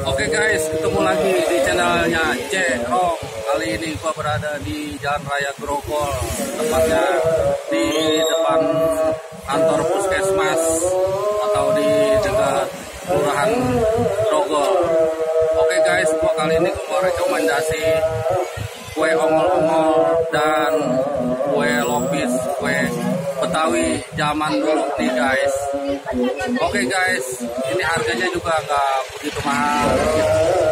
Oke guys, ketemu lagi di channelnya J-Rock. Kali ini gua berada di Jalan Raya Grogol, tepatnya di depan kantor puskesmas atau di dekat kelurahan Grogol. Oke guys, gua kali ini mau rekomendasi kue ongol-ongol dan kue lopis, kue Betawi zaman dulu nih guys. Oke guys, ini harganya juga nggak begitu mahal,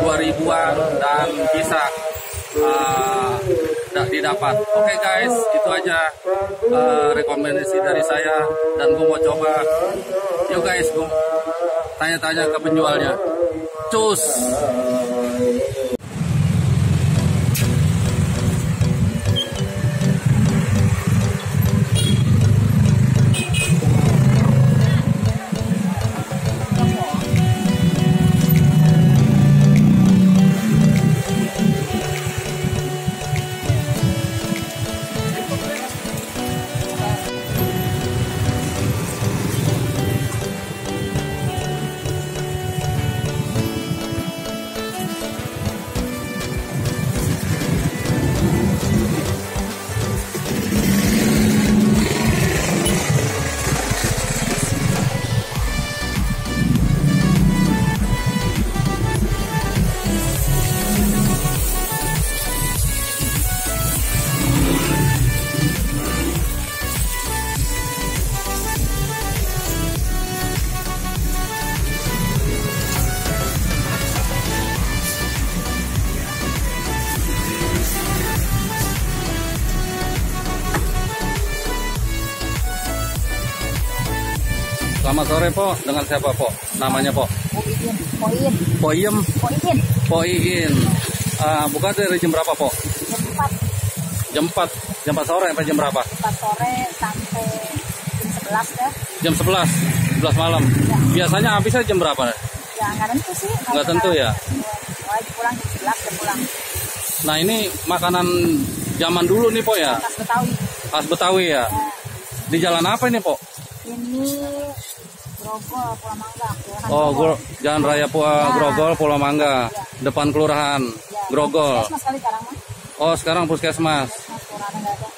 2.000-an dan bisa didapat. Oke guys, itu aja rekomendasi dari saya dan gue mau coba. Yuk guys, gue tanya-tanya ke penjualnya. Cus. Selamat sore, Po. Dengan siapa, Po? Namanya, Po? Poiem. Buka dari jam berapa, Po? Jam 4. Jam 4 sore sampai jam berapa? 4 sore sampai jam 11 ya. Jam 11 malam. Ya. Biasanya habisnya jam berapa? Ya nggak tentu sih. Nggak tentu ya? Mulai pulang jam 11 dan pulang. Nah, ini makanan zaman dulu nih, Po ya? Khas Betawi. Khas Betawi ya? Ya. Di jalan apa ini, Po? Ini Grogol, Pulau Mangga. Oh, Jalan Raya Grogol, Pulau Mangga. Ya. Depan kelurahan Grogol. Puskesmas kali sekarang mah. Oh, sekarang puskesmas. Kelurahan nggak ada.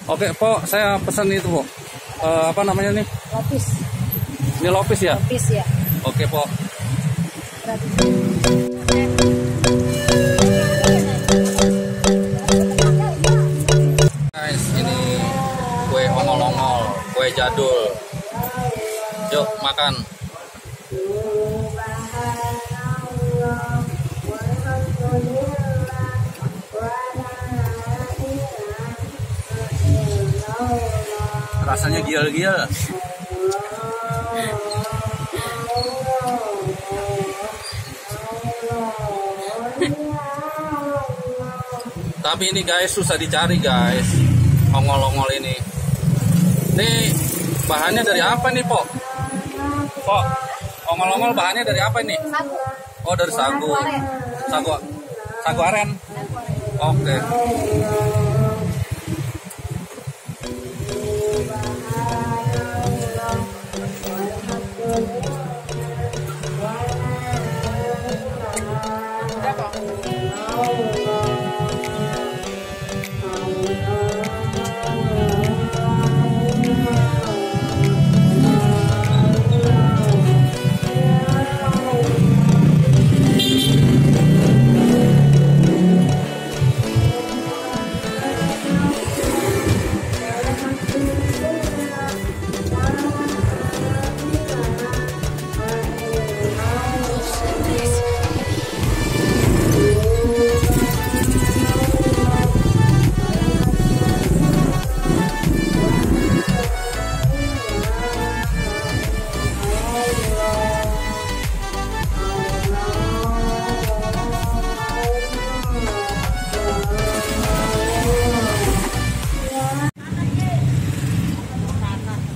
Oke, Po, saya pesan itu, Po. Apa namanya nih? Lopis. Ini lopis ya? Lopis ya. Oke, Po. Guys, ini kue ongol-ongol, kue jadul. Yuk, makan. Rasanya gil-gil. Tapi ini guys, susah dicari guys, ongol-ongol ini. Ini bahannya dari apa nih, Po? Po, ongol-ongol bahannya dari apa ini? Sagu. Oh, dari sagu. Sagu aren. Oke.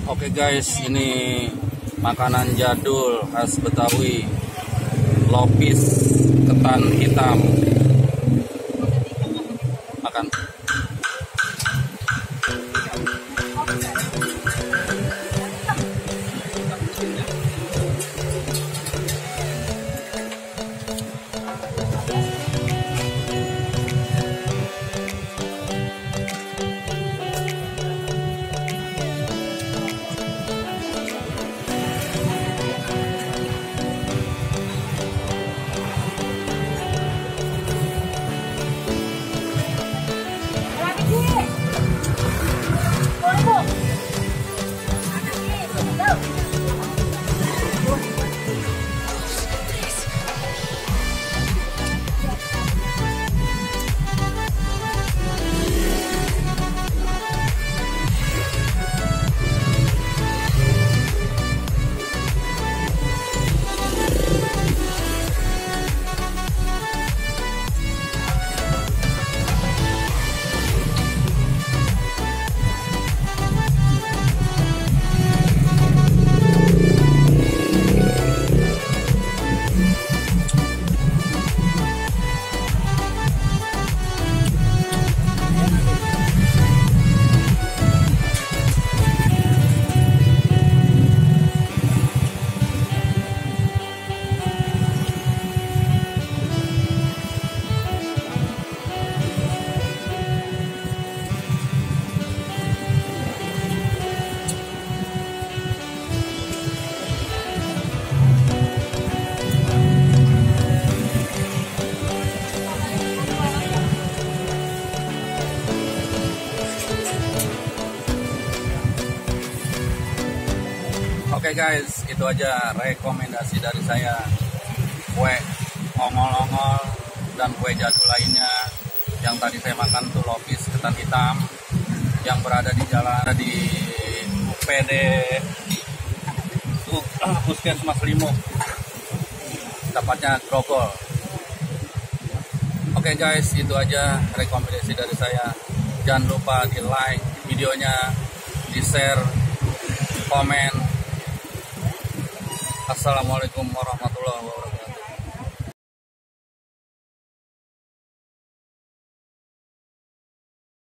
Oke guys, ini makanan jadul khas Betawi, lopis ketan hitam. Makan. guys, itu aja rekomendasi dari saya. Kue ongol-ongol dan kue jadul lainnya. Yang tadi saya makan tuh lopis ketan hitam yang berada di jalan di UPD Puskesmas Limuk, tepatnya Grogol. Oke guys, itu aja rekomendasi dari saya. Jangan lupa di like videonya, di share, komen. Assalamualaikum warahmatullahi wabarakatuh.